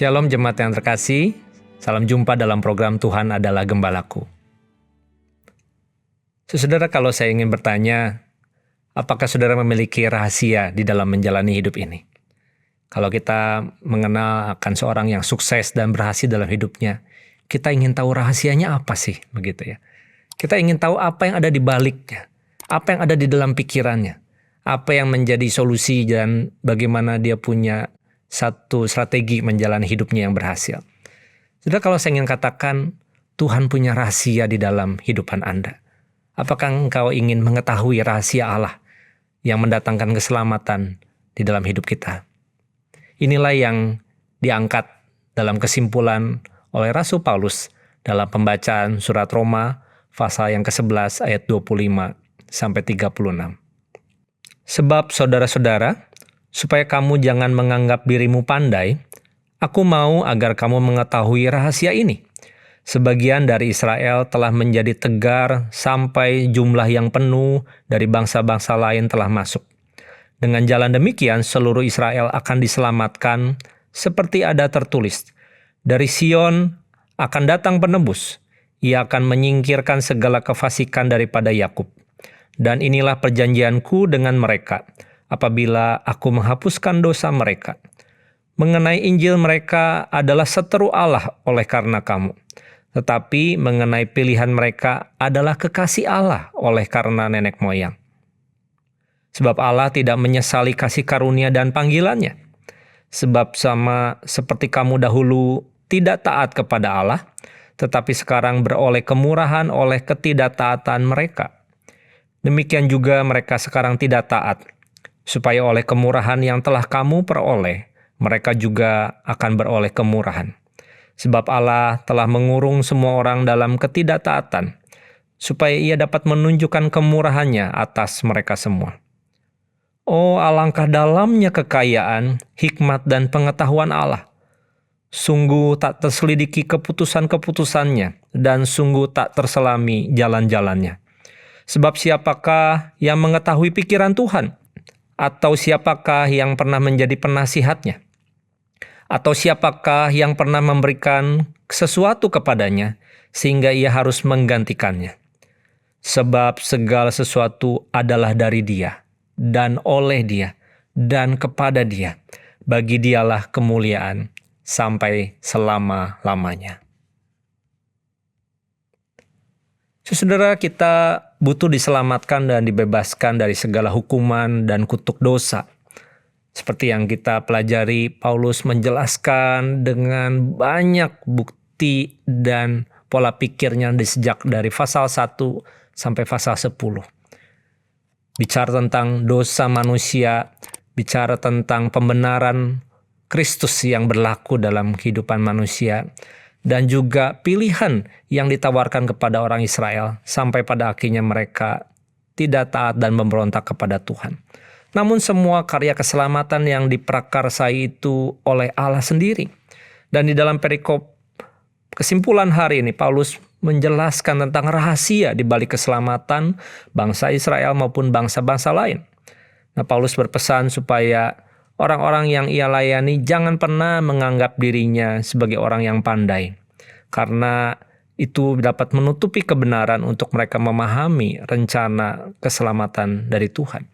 Shalom jemaat yang terkasih, salam jumpa dalam program Tuhan adalah Gembalaku. Saudara, kalau saya ingin bertanya, apakah saudara memiliki rahasia di dalam menjalani hidup ini? Kalau kita mengenal akan seorang yang sukses dan berhasil dalam hidupnya, kita ingin tahu rahasianya apa sih, begitu ya? Kita ingin tahu apa yang ada di baliknya, apa yang ada di dalam pikirannya, apa yang menjadi solusi dan bagaimana dia punya satu strategi menjalani hidupnya yang berhasil. Sudah, kalau saya ingin katakan, Tuhan punya rahasia di dalam hidupan Anda. Apakah engkau ingin mengetahui rahasia Allah yang mendatangkan keselamatan di dalam hidup kita? Inilah yang diangkat dalam kesimpulan oleh Rasul Paulus dalam pembacaan surat Roma pasal yang ke-11 ayat 25 sampai 36. Sebab saudara-saudara, supaya kamu jangan menganggap dirimu pandai, aku mau agar kamu mengetahui rahasia ini. Sebagian dari Israel telah menjadi tegar sampai jumlah yang penuh dari bangsa-bangsa lain telah masuk. Dengan jalan demikian, seluruh Israel akan diselamatkan seperti ada tertulis. Dari Sion akan datang penebus. Ia akan menyingkirkan segala kefasikan daripada Yakub. Dan inilah perjanjianku dengan mereka, apabila aku menghapuskan dosa mereka. Mengenai Injil mereka adalah seteru Allah oleh karena kamu. Tetapi mengenai pilihan mereka adalah kekasih Allah oleh karena nenek moyang. Sebab Allah tidak menyesali kasih karunia dan panggilannya. Sebab sama seperti kamu dahulu tidak taat kepada Allah, tetapi sekarang beroleh kemurahan oleh ketidaktaatan mereka. Demikian juga mereka sekarang tidak taat, supaya oleh kemurahan yang telah kamu peroleh, mereka juga akan beroleh kemurahan. Sebab Allah telah mengurung semua orang dalam ketidaktaatan, supaya ia dapat menunjukkan kemurahannya atas mereka semua. Oh, alangkah dalamnya kekayaan, hikmat dan pengetahuan Allah. Sungguh tak terselidiki keputusan-keputusannya, dan sungguh tak terselami jalan-jalannya. Sebab siapakah yang mengetahui pikiran Tuhan? Atau siapakah yang pernah menjadi penasihatnya? Atau siapakah yang pernah memberikan sesuatu kepadanya sehingga ia harus menggantikannya? Sebab segala sesuatu adalah dari Dia, dan oleh Dia, dan kepada Dia. Bagi Dialah kemuliaan sampai selama-lamanya. Saudara, kita butuh diselamatkan dan dibebaskan dari segala hukuman dan kutuk dosa. Seperti yang kita pelajari, Paulus menjelaskan dengan banyak bukti dan pola pikirnya sejak dari pasal 1 sampai pasal 10. Bicara tentang dosa manusia, bicara tentang pembenaran Kristus yang berlaku dalam kehidupan manusia, dan juga pilihan yang ditawarkan kepada orang Israel sampai pada akhirnya mereka tidak taat dan memberontak kepada Tuhan. Namun semua karya keselamatan yang diprakarsai itu oleh Allah sendiri. Dan di dalam perikop kesimpulan hari ini, Paulus menjelaskan tentang rahasia di balik keselamatan bangsa Israel maupun bangsa-bangsa lain. Nah, Paulus berpesan supaya orang-orang yang ia layani jangan pernah menganggap dirinya sebagai orang yang pandai, karena itu dapat menutupi kebenaran untuk mereka memahami rencana keselamatan dari Tuhan.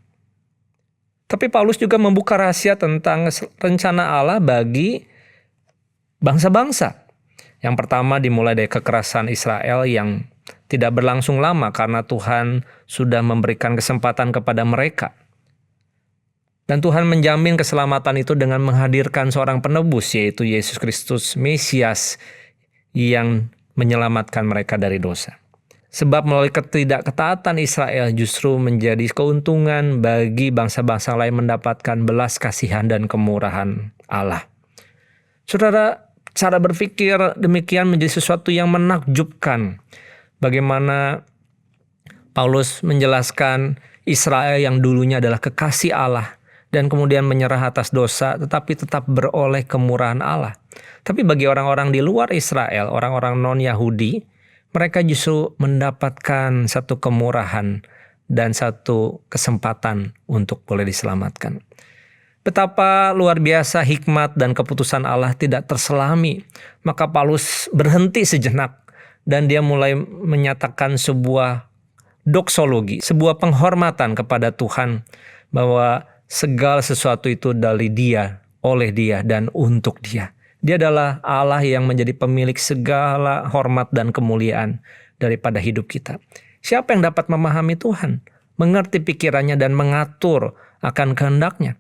Tapi Paulus juga membuka rahasia tentang rencana Allah bagi bangsa-bangsa. Yang pertama dimulai dari kekerasan Israel yang tidak berlangsung lama karena Tuhan sudah memberikan kesempatan kepada mereka. Dan Tuhan menjamin keselamatan itu dengan menghadirkan seorang penebus, yaitu Yesus Kristus, Mesias, yang menyelamatkan mereka dari dosa. Sebab melalui ketidakketaatan Israel justru menjadi keuntungan bagi bangsa-bangsa lain mendapatkan belas kasihan dan kemurahan Allah. Saudara, cara berpikir demikian menjadi sesuatu yang menakjubkan. Bagaimana Paulus menjelaskan Israel yang dulunya adalah kekasih Allah, dan kemudian menyerah atas dosa, tetapi tetap beroleh kemurahan Allah. Tapi bagi orang-orang di luar Israel, orang-orang non-Yahudi, mereka justru mendapatkan satu kemurahan dan satu kesempatan untuk boleh diselamatkan. Betapa luar biasa hikmat dan keputusan Allah tidak terselami. Maka Paulus berhenti sejenak dan dia mulai menyatakan sebuah doksologi, sebuah penghormatan kepada Tuhan, bahwa segala sesuatu itu dari Dia, oleh Dia, dan untuk Dia. Dia adalah Allah yang menjadi pemilik segala hormat dan kemuliaan daripada hidup kita. Siapa yang dapat memahami Tuhan, mengerti pikirannya dan mengatur akan kehendak-Nya?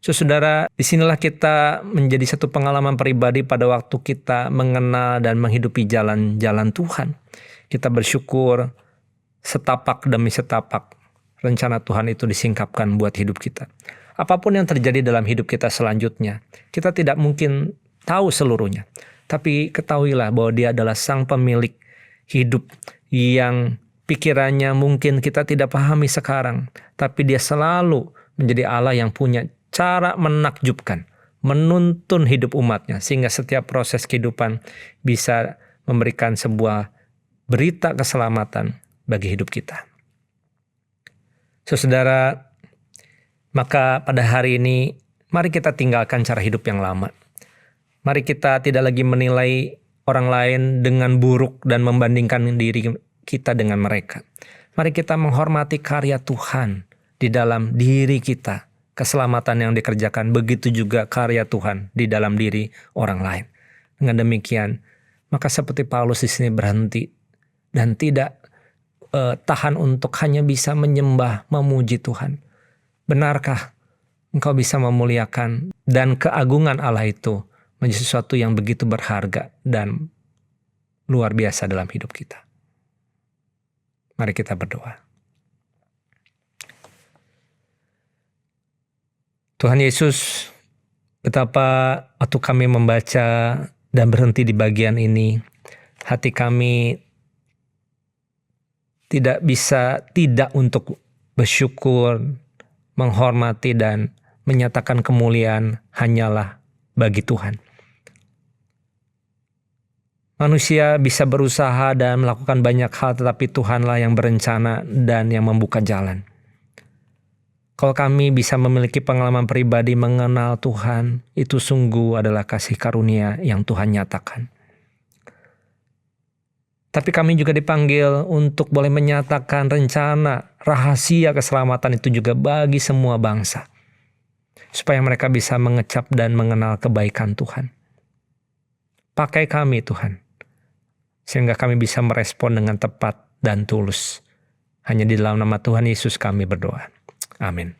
Saudara, disinilah kita menjadi satu pengalaman pribadi pada waktu kita mengenal dan menghidupi jalan-jalan Tuhan. Kita bersyukur setapak demi setapak rencana Tuhan itu disingkapkan buat hidup kita. Apapun yang terjadi dalam hidup kita selanjutnya, kita tidak mungkin tahu seluruhnya. Tapi ketahuilah bahwa Dia adalah Sang Pemilik hidup yang pikirannya mungkin kita tidak pahami sekarang. Tapi Dia selalu menjadi Allah yang punya cara menakjubkan, menuntun hidup umatnya, sehingga setiap proses kehidupan bisa memberikan sebuah berita keselamatan bagi hidup kita. Saudara, maka pada hari ini, mari kita tinggalkan cara hidup yang lama. Mari kita tidak lagi menilai orang lain dengan buruk dan membandingkan diri kita dengan mereka. Mari kita menghormati karya Tuhan di dalam diri kita. Keselamatan yang dikerjakan, begitu juga karya Tuhan di dalam diri orang lain. Dengan demikian, maka seperti Paulus di sini berhenti dan tidak tahan untuk hanya bisa menyembah, memuji Tuhan. Benarkah engkau bisa memuliakan dan keagungan Allah itu menjadi sesuatu yang begitu berharga dan luar biasa dalam hidup kita? Mari kita berdoa. Tuhan Yesus, betapa waktu kami membaca dan berhenti di bagian ini, hati kami tidak bisa tidak untuk bersyukur, menghormati dan menyatakan kemuliaan hanyalah bagi Tuhan. Manusia bisa berusaha dan melakukan banyak hal, tetapi Tuhanlah yang berencana dan yang membuka jalan. Kalau kami bisa memiliki pengalaman pribadi mengenal Tuhan, itu sungguh adalah kasih karunia yang Tuhan nyatakan. Tapi kami juga dipanggil untuk boleh menyatakan rencana, rahasia keselamatan itu juga bagi semua bangsa. Supaya mereka bisa mengecap dan mengenal kebaikan Tuhan. Pakai kami Tuhan, sehingga kami bisa merespon dengan tepat dan tulus. Hanya di dalam nama Tuhan Yesus kami berdoa. Amin.